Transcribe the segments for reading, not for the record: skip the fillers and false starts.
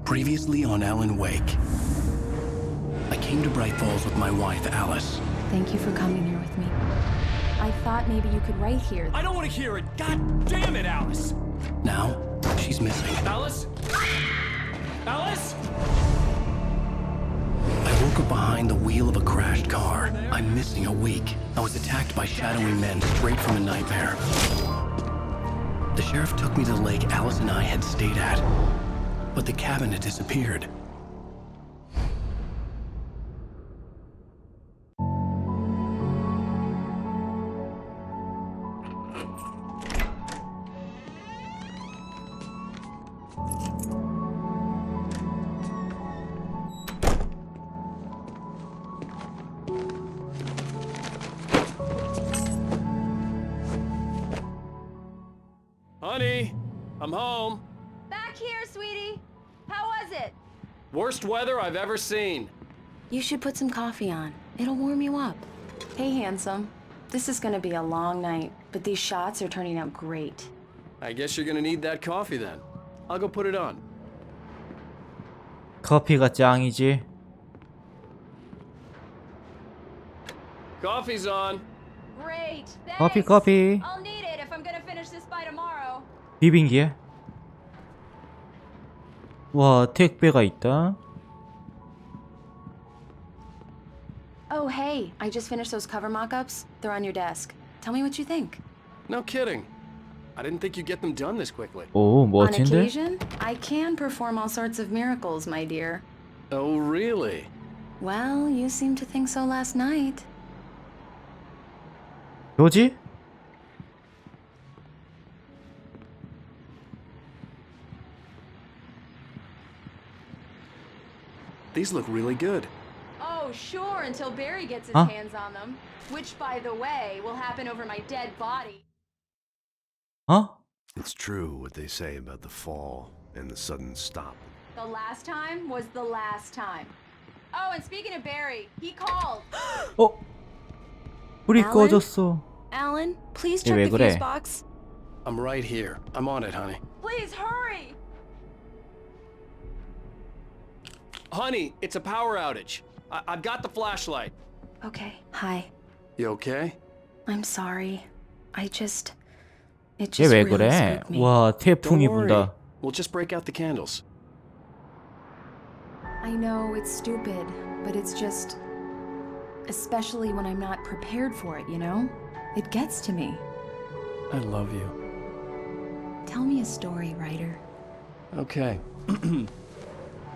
Previously on Alan Wake. I came to Bright Falls with my wife, Alice. Thank you for coming here with me. I thought maybe you could write here. I don't want to hear it! God damn it, Alice! Now, she's missing. Alice? Alice? I woke up behind the wheel of a crashed car. I'm missing a week. I was attacked by shadowy men straight from a nightmare. The sheriff took me to the lake Alice and I had stayed at, but the cabin had disappeared. Honey, I'm home. Back here, sweetie. How was it? Worst weather I've ever seen. You should put some coffee on. It'll warm you up. Hey, handsome. This is gonna be a long night, but these shots are turning out great. I guess you're gonna need that coffee then. I'll go put it on. 커피가 짱이지. Coffee's on. Great. Thanks. 커피. I'll need it if I'm gonna finish this by tomorrow. 비빙기에. 와, 택배가 있다. Oh, hey, I just finished those cover mock-ups. They're on your desk. Tell me what you think. No kidding. I didn't think you'd get them done this quickly. 오, On 멋진데? occasion, I can perform all sorts of miracles, my dear. Oh, really? Well, you seemed to think so last night. 뭐지? These look really good. Oh, sure, until Barry gets his Huh? hands on them. Which, by the way, will happen over my dead body. 어? It's true what they say about the fall and the sudden stop. The last time was the last time. Oh, and speaking of Barry, he called. 어? 불이 Alan? 꺼졌어. Alan, please 왜 check the 그래? fuse box. I'm right here. I'm on it, honey. Please hurry! Honey, it's a power outage. I've got the flashlight. Okay, hi. You okay? I'm sorry. It just 얘 왜 really 그래? spooked me. 와, 태풍이 Don't worry. 분다. We'll just break out the candles. I know it's stupid, but it's just, especially when I'm not prepared for it, you know? It gets to me. I love you. Tell me a story, writer. Okay.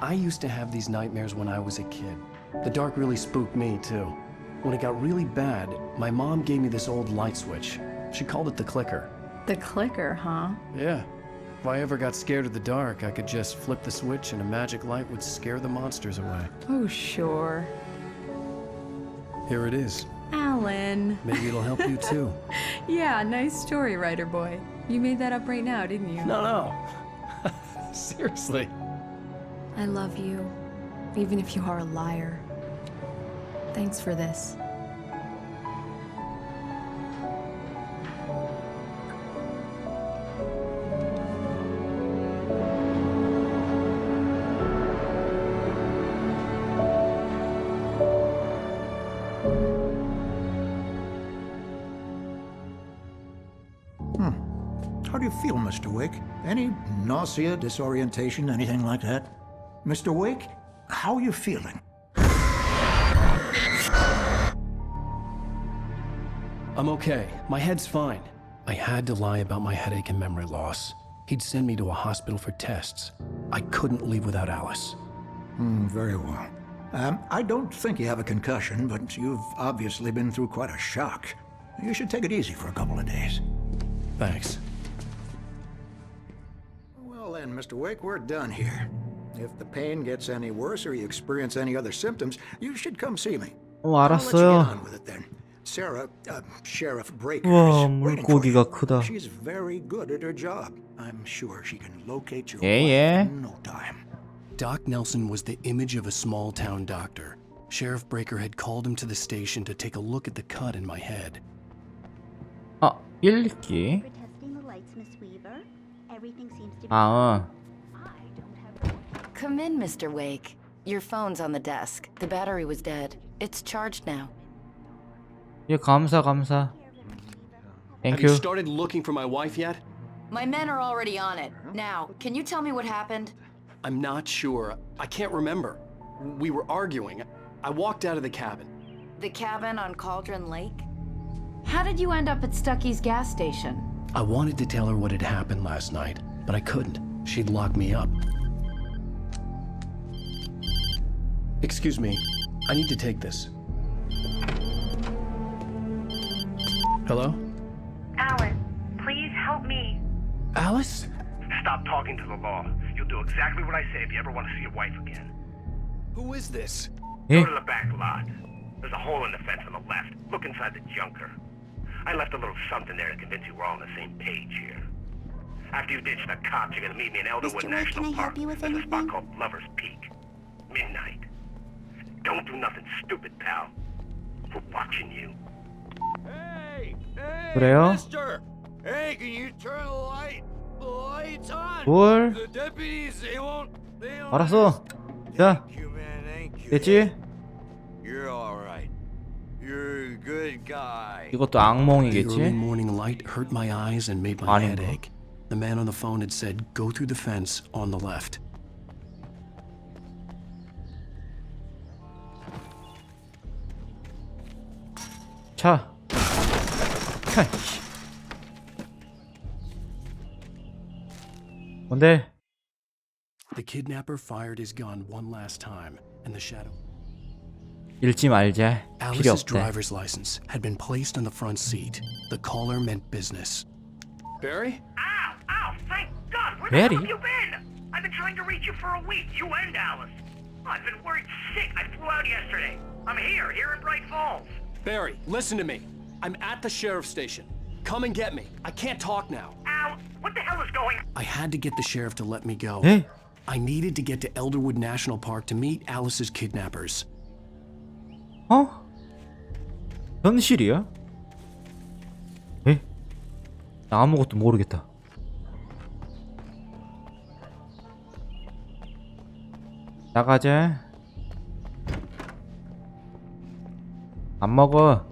I used to have these nightmares when I was a kid. The dark really spooked me, too. When it got really bad, my mom gave me this old light switch. She called it the clicker. The clicker, huh? Yeah. If I ever got scared of the dark, I could just flip the switch and a magic light would scare the monsters away. Oh, sure. Here it is. Alan. Maybe it'll help you, too. Yeah, nice story, writer boy. You made that up right now, didn't you? No. Seriously. I love you, even if you are a liar. Thanks for this. How do you feel, Mr. Wake? Any nausea, disorientation, anything like that? Mr. Wake, how are you feeling? I'm okay. My head's fine. I had to lie about my headache and memory loss. He'd send me to a hospital for tests. I couldn't leave without Alice. Very well. I don't think you have a concussion, but you've obviously been through quite a shock. You should take it easy for a couple of days. Thanks. Well then, Mr. Wake, we're done here. If the pain gets any worse or you experience any other symptoms, you should come see me. 어, I'll let you get 알았어요. on with it then. Sarah, Sheriff Breaker 우와, is waiting for you. 물고기가 크다. She's very good at her job. I'm sure she can locate your 예, wife 예. in no time. Doc Nelson was the image of a small-town doctor. Sheriff Breaker had called him to the station to take a look at the cut in my head. 아, 읽기. For testing the lights, Miss Weaver. Everything seems to be 아, I don't have Come in, Mr. Wake. Your phone's on the desk. The battery was dead. It's charged now. 예, 감사. Have Thank you you. started looking for my wife yet? My men are already on it. Now, can you tell me what happened? I'm not sure. I can't remember. We were arguing. I walked out of the cabin. The cabin on Cauldron Lake? How did you end up at Stucky's gas station? I wanted to tell her what had happened last night, but I couldn't. She'd lock me up. Excuse me. I need to take this. Hello? Alan, please help me. Alice? Stop talking to the law. You'll do exactly what I say if you ever want to see your wife again. Who is this? 예? Go to the back lot. There's a hole in the fence on the left. Look inside the junker. I left a little something there to convince you we're all on the same page here. After you ditch the cops, you're gonna meet me in Elderwood Mr. Wake, National can I help Park. you with There's a spot anything? called Lover's Peak. Midnight. Don't do nothing stupid, pal. We're watching you. Hey! 그래요? mister! Hey, can you turn the light? The light's on! 뭘? The deputies, they won't... 알았어. 자, Thank you, man, thank you. 됐지? You're alright. You're a good guy. 이것도 The early 악몽이겠지? morning light hurt my eyes and made my head 아닌가? ache. The man on the phone had said, go through the fence on the left. 차. 차. 뭔데? The kidnapper fired his gun one last time, and the shadow... 읽지 말자. 필요 Alice's 없대. driver's license had been placed on the front seat. The caller meant business. Barry? Ow! Ow! Thank God! Where Betty? the hell have you been? I've been trying to reach you for a week. You and Alice. I've been worried sick. I flew out yesterday. I'm here in Bright Falls. Barry, listen to me. I'm at the sheriff's station. Come and get me. I can't talk now. Al, what the hell is going on? I had to get the sheriff to let me go. 에? I needed to get to Elderwood National Park to meet Alice's kidnappers. 어? 현실이야? 에? 나 아무것도 모르겠다. 나가자. 안 먹어.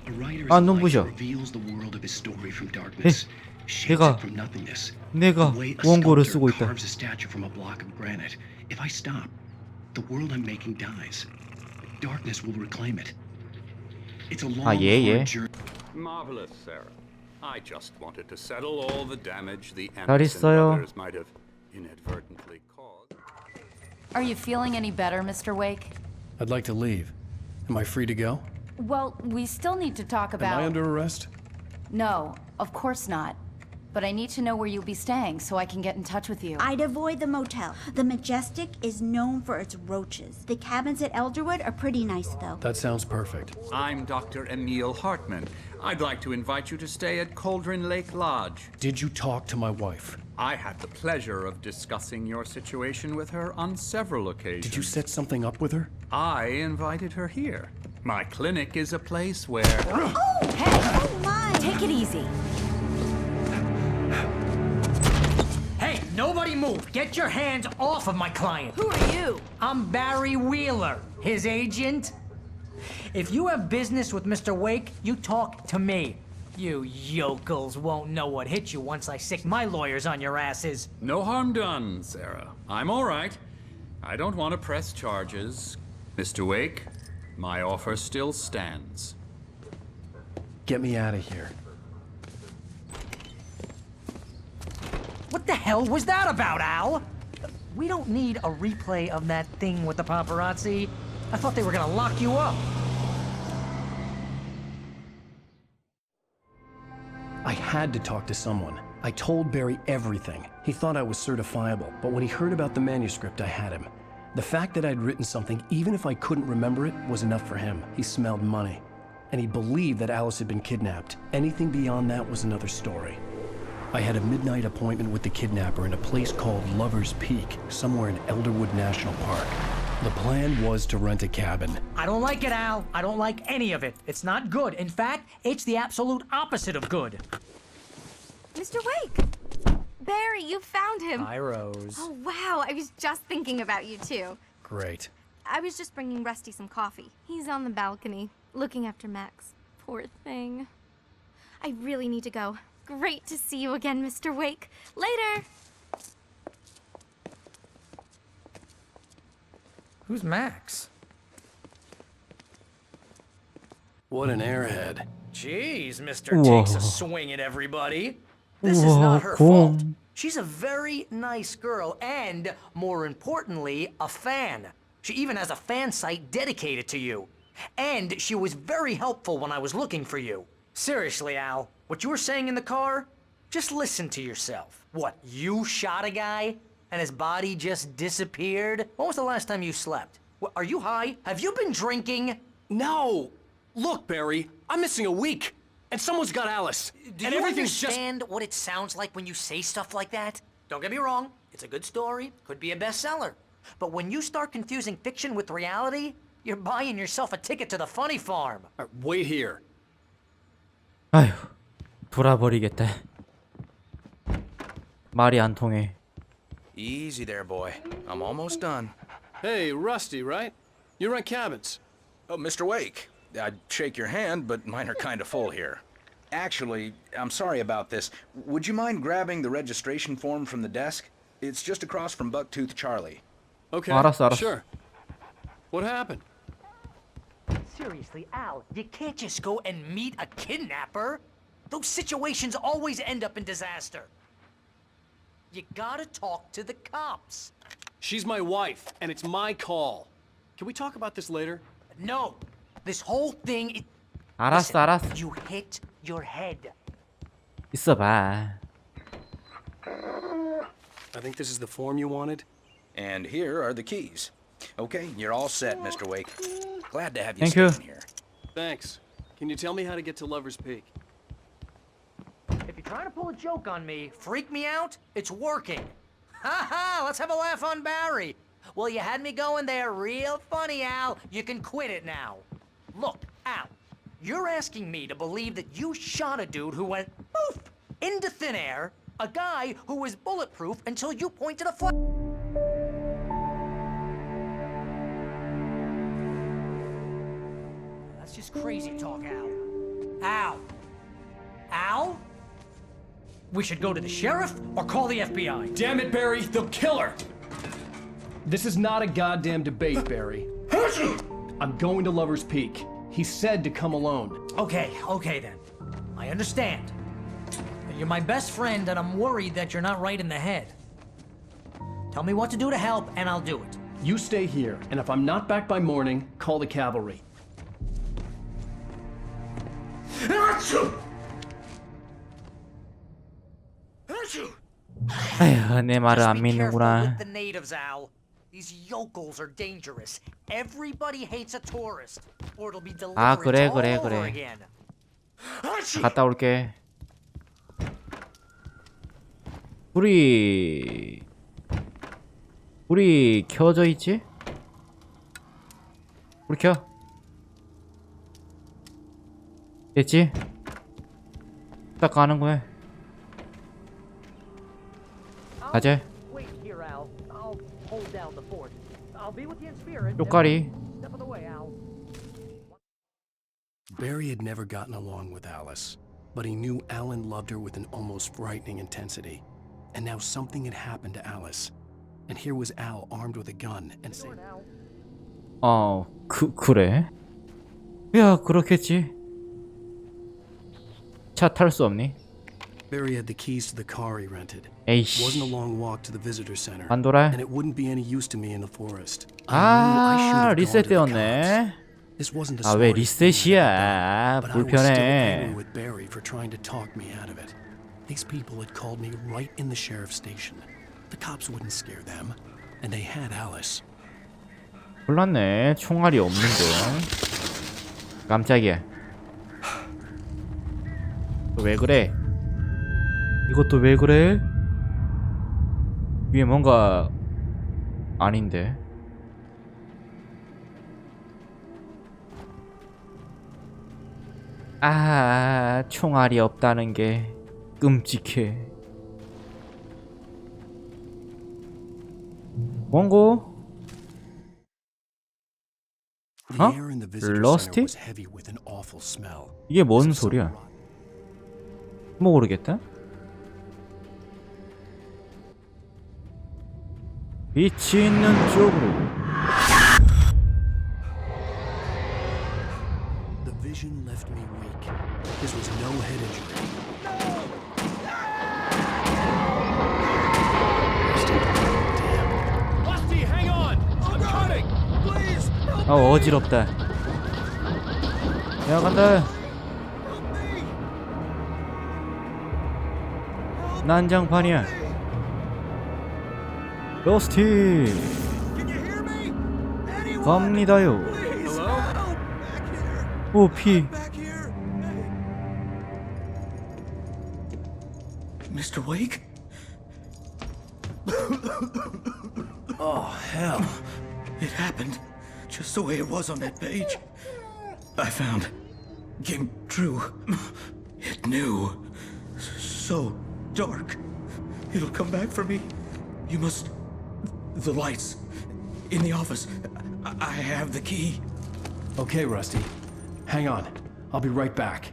A writer's 아, life 눈부셔. reveals the world of his story from darkness, shapes 내가- it from nothingness. 내가 The way a 원고를 sculptor 쓰고 있다. carves a statue from a block of granite. If I stop, the world I'm making dies. Darkness will reclaim it. It's a long, 예, 예. hard journey. Marvelous, Sarah. I just wanted to settle all the damage the 잘 Anderson 있어요. brothers might have inadvertently caused. Are you feeling any better, Mr. Wake? I'd like to leave. Am I free to go? Well, we still need to talk about... Am I under arrest? No, of course not. But I need to know where you'll be staying so I can get in touch with you. I'd avoid the motel. The Majestic is known for its roaches. The cabins at Elderwood are pretty nice, though. That sounds perfect. I'm Dr. Emil Hartman. I'd like to invite you to stay at Cauldron Lake Lodge. Did you talk to my wife? I had the pleasure of discussing your situation with her on several occasions. Did you set something up with her? I invited her here. My clinic is a place where... Hey, Oh, my! take it easy. Hey, nobody move! Get your hands off of my client! Who are you? I'm Barry Wheeler, his agent. If you have business with Mr. Wake, you talk to me. You yokels won't know what hit you once I sick my lawyers on your asses. No harm done, Sarah. I'm all right. I don't want to press charges. Mr. Wake, my offer still stands. Get me out of here. What the hell was that about, Al? We don't need a replay of that thing with the paparazzi. I thought they were gonna lock you up. I had to talk to someone. I told Barry everything. He thought I was certifiable, but when he heard about the manuscript, I had him. The fact that I'd written something, even if I couldn't remember it, was enough for him. He smelled money. And he believed that Alice had been kidnapped. Anything beyond that was another story. I had a midnight appointment with the kidnapper in a place called Lover's Peak, somewhere in Elderwood National Park. The plan was to rent a cabin. I don't like it, Al. I don't like any of it. It's not good. In fact, it's the absolute opposite of good. Mr. Wake! Barry, you found him. Hi, Rose. Oh, wow. I was just thinking about you, too. Great. I was just bringing Rusty some coffee. He's on the balcony, looking after Max. Poor thing. I really need to go. Great to see you again, Mr. Wake. Later! Who's Max? What an airhead. Jeez, Mr. Takes a swing at everybody. This is not her cool. fault. She's a very nice girl and, more importantly, a fan. She even has a fan site dedicated to you. And she was very helpful when I was looking for you. Seriously, Al, what you were saying in the car? Just listen to yourself. What, you shot a guy and his body just disappeared? When was the last time you slept? What, are you high? Have you been drinking? No! Look, Barry, I'm missing a week, and someone's got Alice. Do and you everything's understand what it sounds like when you say stuff like that? Don't get me wrong, it's a good story, could be a bestseller. But when you start confusing fiction with reality, you're buying yourself a ticket to the funny farm. Wait here. 아휴, 돌아버리겠다. 말이 안 통해. Easy there, boy. I'm almost done. Hey, Rusty, right? You rent cabins. Oh, Mr. Wake. I'd shake your hand, but mine are kind of full here. Actually, I'm sorry about this. Would you mind grabbing the registration form from the desk? It's just across from Bucktooth Charlie. Okay, 알았어. sure. What happened? Seriously, Al, you can't just go and meet a kidnapper. Those situations always end up in disaster. You gotta talk to the cops. She's my wife, and it's my call. Can we talk about this later? No, this whole thing... 알았어, 알았어. You hit your head. 있어봐. I think this is the form you wanted. And here are the keys. Okay, you're all set, Mr. Wake. Glad to have you Thank you. staying here. Thanks. Can you tell me how to get to Lover's Peak? If you're trying to pull a joke on me, freak me out, it's working. Ha ha, let's have a laugh on Barry. Well, you had me going there real funny, Al. You can quit it now. Look, Al, you're asking me to believe that you shot a dude who went poof into thin air, a guy who was bulletproof until you pointed a flag. That's just crazy talk, Al. Al? Al? We should go to the sheriff or call the FBI. Damn it, Barry, they'll kill her! This is not a goddamn debate, Barry. I'm going to Lover's Peak. He said to come alone. Okay then. I understand. You're my best friend and I'm worried that you're not right in the head. Tell me what to do to help and I'll do it. You stay here, and if I'm not back by morning, call the cavalry. 아휴, 내 말을 안 Just be careful 믿는구나. with the natives, Al. These yokels are dangerous. Everybody hates a tourist, or it'll be deliverance 아, 그래, all 그래, over 그래. again. 갔다 올게. 불이 켜져 있지? 불 켜. 됐지? 딱 가는 거야. 가자. Wait here, Al. I'll hold down the fort. I'll be with you in spirit. 쪽가리. Step of the way, Al. Barry had never gotten along with Alice, but he knew Alan loved her with an almost frightening intensity. And now something had happened to Alice. And here was Al armed with a gun and saying, 그래? 야, 그렇겠지. 차 탈 수 없니? Barry had the keys to the car he rented. 에이씨. It wasnwasn't a long walk to the visitor center. 안 돌아? And it wouldn't be any use to me in the forest. 아, 리셋되었네. This wasn't a 아, 왜 smart 리셋이야? but I was still angry 불편해. with Barry for trying to talk me out of it. These people had called me right in the sheriff's station. The cops wouldn't scare them, and they had Alice. 몰랐네. 총알이 없는 등. 깜짝이야. 왜 그래? 이것도 왜 그래? 위에 뭔가 아닌데. 아, 총알이 없다는 게 끔찍해. 원고? The 어? air in the visitor 러스티? center was heavy with an awful smell. 이게 뭔 소리야? 모르겠다. 빛이 있는 쪽으로. The vision left me weak. This was no head injury. Rusty, hang on! I'm coming! Please! 아 어지럽다. 야 간다. 난장판이야. 러스티. 갑니다요. 오 피. Mr. Wake? Oh, hell. It happened just the way it was on that page. I found. Came true. It knew. So dark. It'll come back for me. You must. The lights. In the office. I have the key. Okay, Rusty. Hang on. I'll be right back.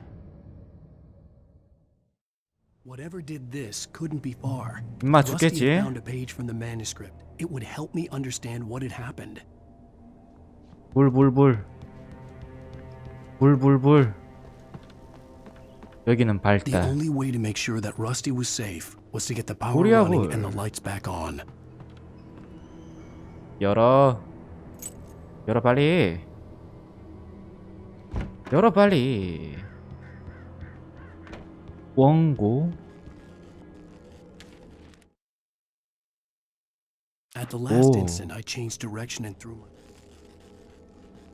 Whatever did this couldn't be far. 임마 Rusty 죽겠지. had found a page from the manuscript. It would help me understand what had happened. 불. 여기는 The 밝다. only way to make sure that Rusty was safe was to get the power 우리야, running 뭘. and the lights back on. 열어 빨리. 열어 빨리. 원고. At the last 오. instant, I changed direction and threw my...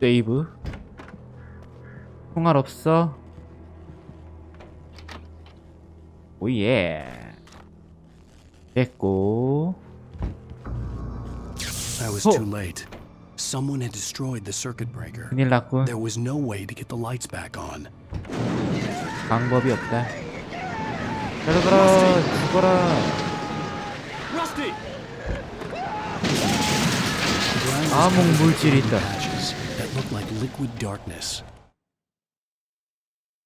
세이브. 총알 없어. 오예. 됐고. I was too late. Someone had destroyed the circuit breaker. 큰일 났군. There was no way to get the lights back on. 방법이 없다. 들어가라. 죽어라. Rusty! 암흑 물질이 있다. Patches that looked like liquid darkness.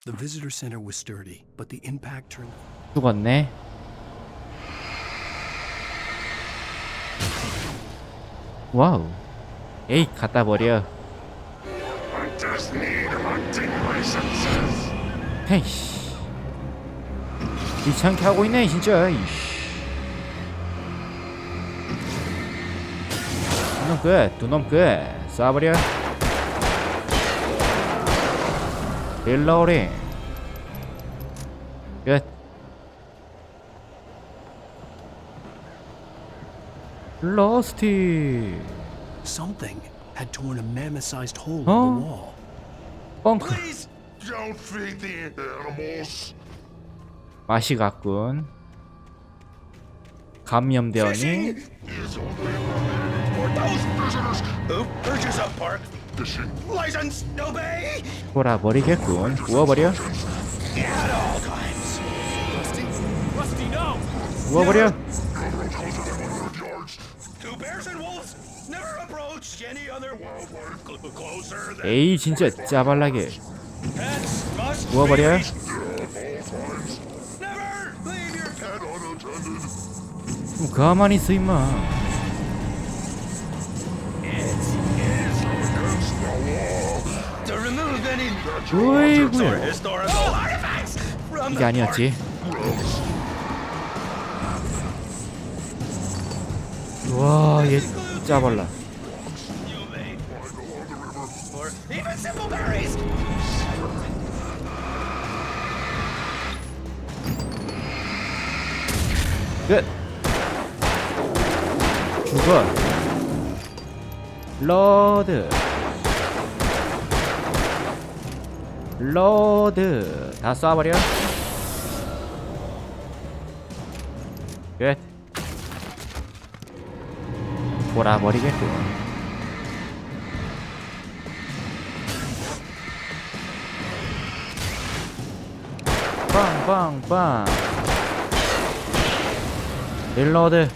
The visitor center was sturdy, but the impact turned... 죽었네. 와우. 에이 갖다 버려. 헤이씨. 귀찮게 하고 있네 진짜. 이씨. 두놈 끝. 두놈 끝. 쏴버려. 딜러리. 끝. 러스티. Something had torn a mammoth-sized hole in Oh. the wall. 펑크. Don't feed the animals. 맛이 갔군. 감염되었니? For those visitors who purchase a park license, obey 돌아버리겠군. 구워버려. at all times. Rusty, no! 구워버려. To bears and wolves, never approach any other wildlife closer than 에이 진짜 짜발나게. pets must 구워버려. be. Never leave your pet unattended. 가만히 있어 임마. To remove any 어이구. or historical artifacts from 이게 the 아니었지. 와, 얘 짜발라. or even simple berries. 끝. 죽어. 로드. 로드. 다 쏴버려. 끝. 돌아버리겠군. 빵빵빵. 릴로드.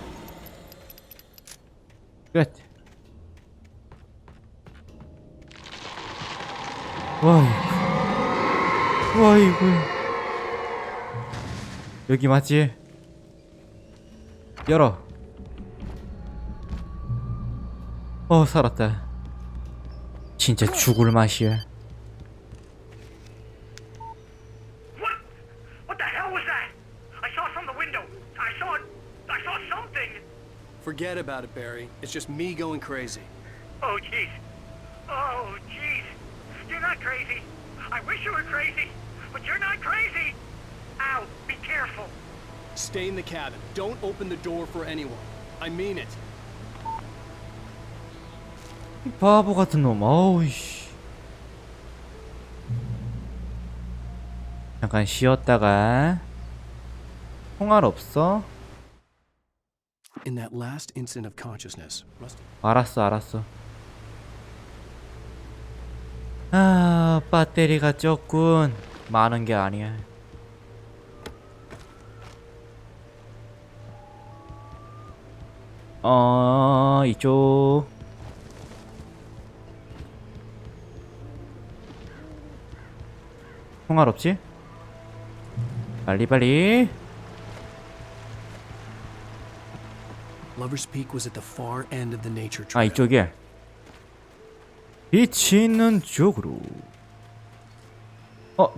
끝. 와이구. 여기 맞지? 열어. 살았다. 진짜 죽을 맛이야. What the hell was that? I saw it from the window. I saw something. Forget about it, Barry. It's just me going crazy. Oh, jeez. Oh, jeez. You're not crazy. I wish you were crazy, but you're not crazy. Ow, be careful. Stay in the cabin. Don't open the door for anyone. I mean it. 이 바보 같은 놈. 어우씨. 잠깐 쉬었다가. 총알 없어? In that last instant of consciousness, 알았어. 배터리가 적군. 많은 게 아니야. 이쪽. 총알 없지? 빨리. Lover's Peak was at the far end of the nature trail. 이쪽이야. 빛이 있는 쪽으로.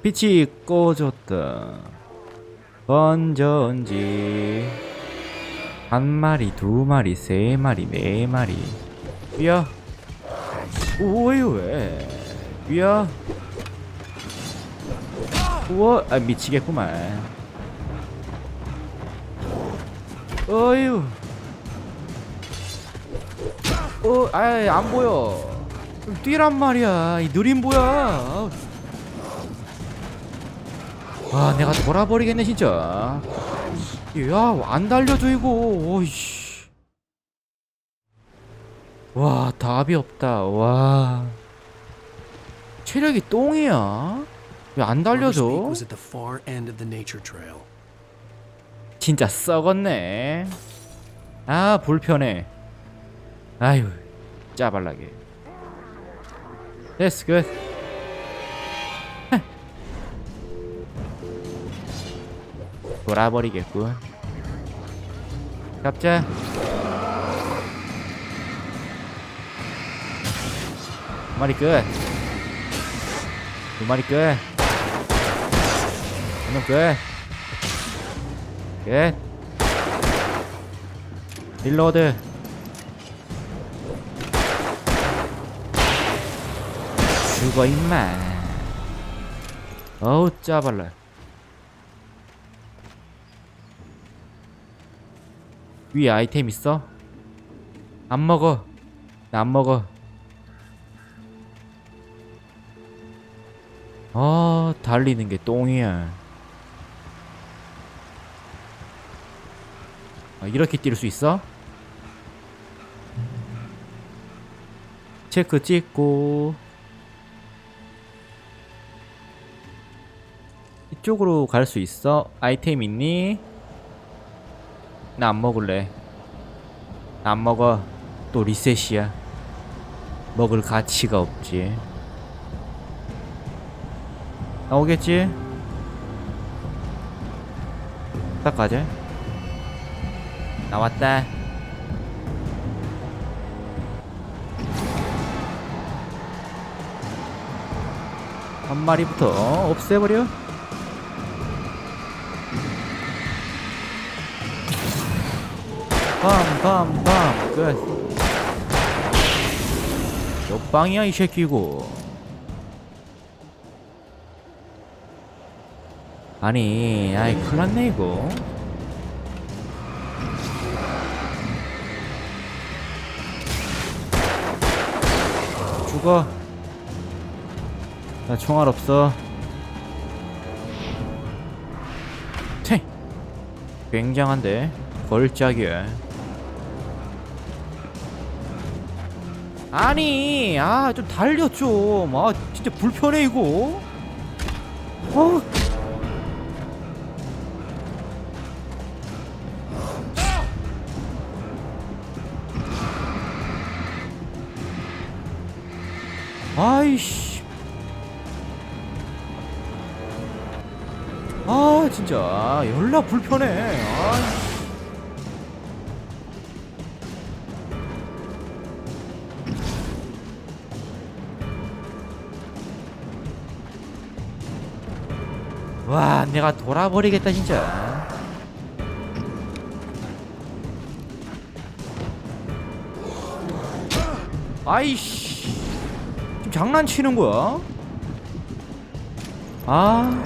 빛이 꺼졌다. 언제인지 한 마리, 두 마리, 세 마리, 네 마리. 야, 왜? 야, 우와, 미치겠구만. 어휴. 안 보여. 뛰란 말이야. 이 느린 뭐야. 내가 돌아버리겠네 진짜. 야, 안 달려줘 이거. 오이씨. 와, 답이 없다. 와, 체력이 똥이야. 왜 안 달려줘? 진짜 썩었네. 불편해. 아유, 짜발나게. 됐어, 끝. 돌아버리겠군. 잡자. 두 마리 끝. 두 마리 끝. 한 놈 끝. 끝. 릴로드. 죽어 임마. 어우, 짜발라. 위에 아이템 있어? 안 먹어. 나 안 먹어. 달리는 게 똥이야. 이렇게 뛸 수 있어? 체크 찍고. 이쪽으로 갈 수 있어? 아이템 있니? 나 안 먹을래. 안 먹어. 또 리셋이야. 먹을 가치가 없지. 나오겠지? 딱 가자. 나왔다. 한 마리부터 없애버려. 빰빰빰 끝. 몇 방이야 이 새끼고. 아이 큰일났네 이거. 죽어. 나 총알 없어. 태. 굉장한데 걸작이야. 아니, 좀 달려 좀. 진짜 불편해 이거. 아이씨. 아 진짜 연락 불편해. 아이씨. 와 내가 돌아버리겠다 진짜. 아이씨 지금 장난치는 거야? 아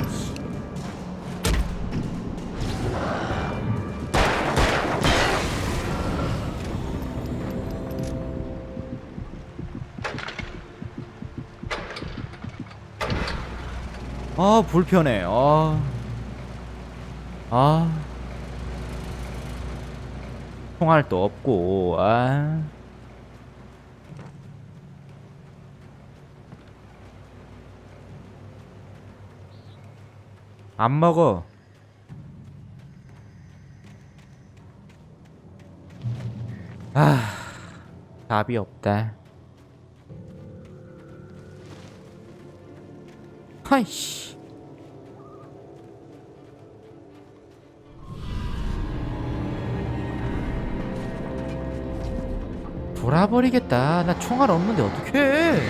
아 불편해. 총알도 없고. 안 먹어. 답이 없다. 아이씨. 돌아버리겠다. 나 총알 없는데 어떡해.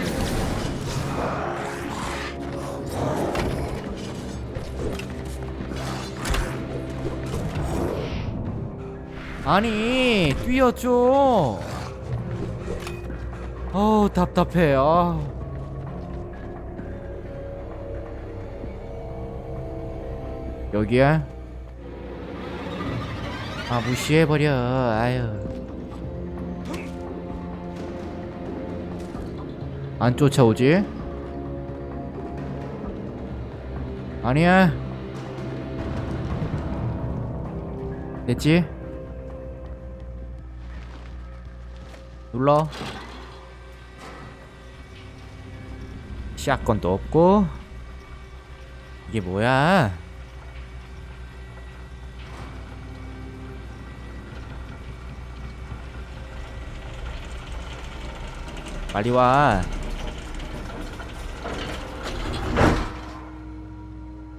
아니 뛰어줘. 답답해. 여기야? 무시해버려. 아유 안 쫓아오지? 아니야. 됐지? 눌러. 샷건도 없고. 이게 뭐야? 빨리 와.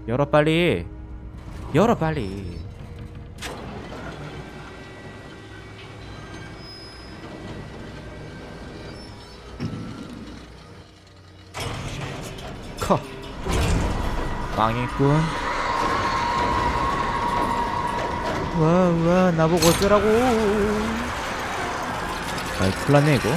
열어 빨리. 열어 빨리. 커. 망했군. 와 나보고 어쩌라고. 아이 큰일났네 이거.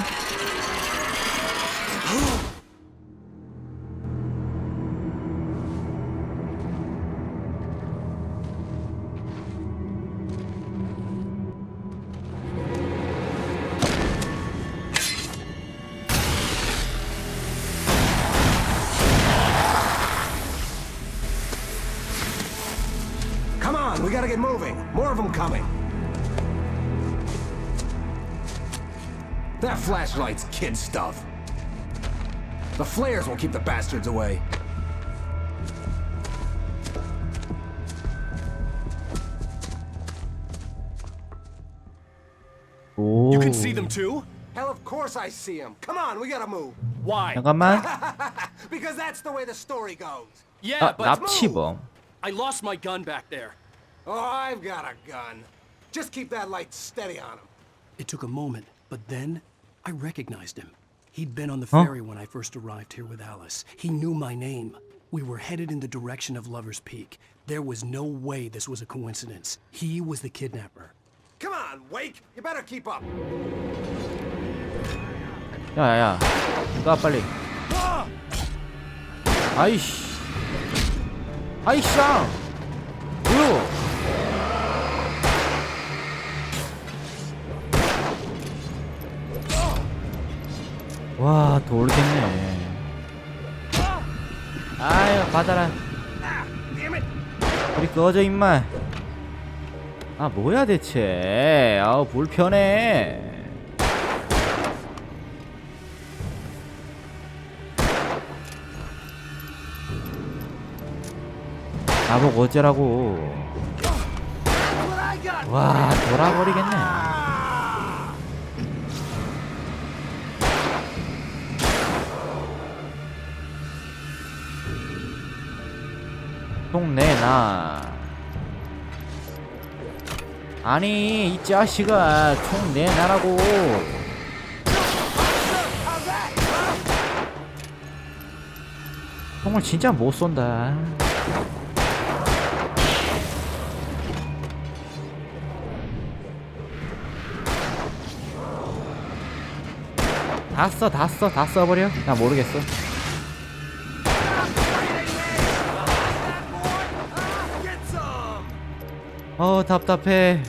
We gotta get moving. More of them coming. That flashlight's kid stuff. The flares won't keep the bastards away. You can see them too? Hell, of course I see them. Come on, we gotta move. Why? 잠깐만. Because that's the way the story goes. Yeah, but 납치범. I lost my gun back there. Oh, I've got a gun. Just keep that light steady on him. It took a moment, but then I recognized him. He'd been on the ferry when I first arrived here with Alice. He knew my name. We were headed in the direction of Lover's Peak. There was no way this was a coincidence. He was the kidnapper. Come on, Wake. You better keep up. 야야야. 가 빨리. 아이씨. 아이씨야. 뭐야? 와 돌겠네. 아유 받아라. 우리 꺼져 임마. 아 뭐야 대체. 아우 불편해. 나보고 어쩌라고. 와 돌아버리겠네. 총 내놔. 아니 이 자식아 총 내놔라고. 총을 진짜 못 쏜다. 다 써버려? 나 모르겠어. 답답해.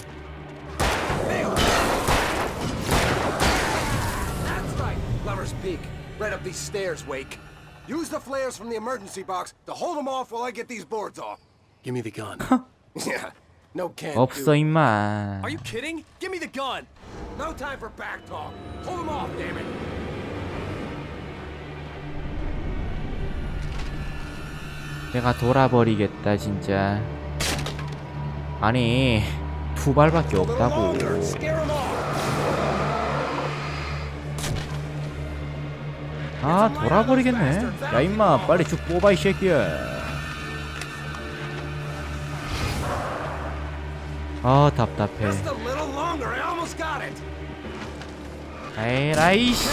That's right, Lover's Peak. Right up these stairs, Wake. Use the flares from the emergency box to hold them off while I get these boards off. Give me the gun. Yeah, no can 없어 임마. Are you kidding? Give me the gun. No time for back talk. Hold them off, damn it. 내가 돌아버리겠다 진짜. 아니 두 발밖에 없다고. 아 돌아버리겠네. 야 임마 빨리 쭉 뽑아 이 새끼야. 아 답답해. 에라이 씨.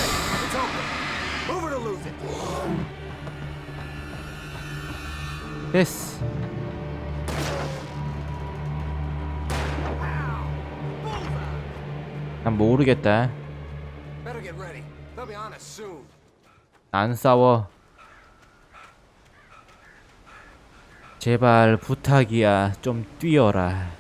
됐어. 난 모르겠다. 안 싸워. 제발 부탁이야. 좀 뛰어라.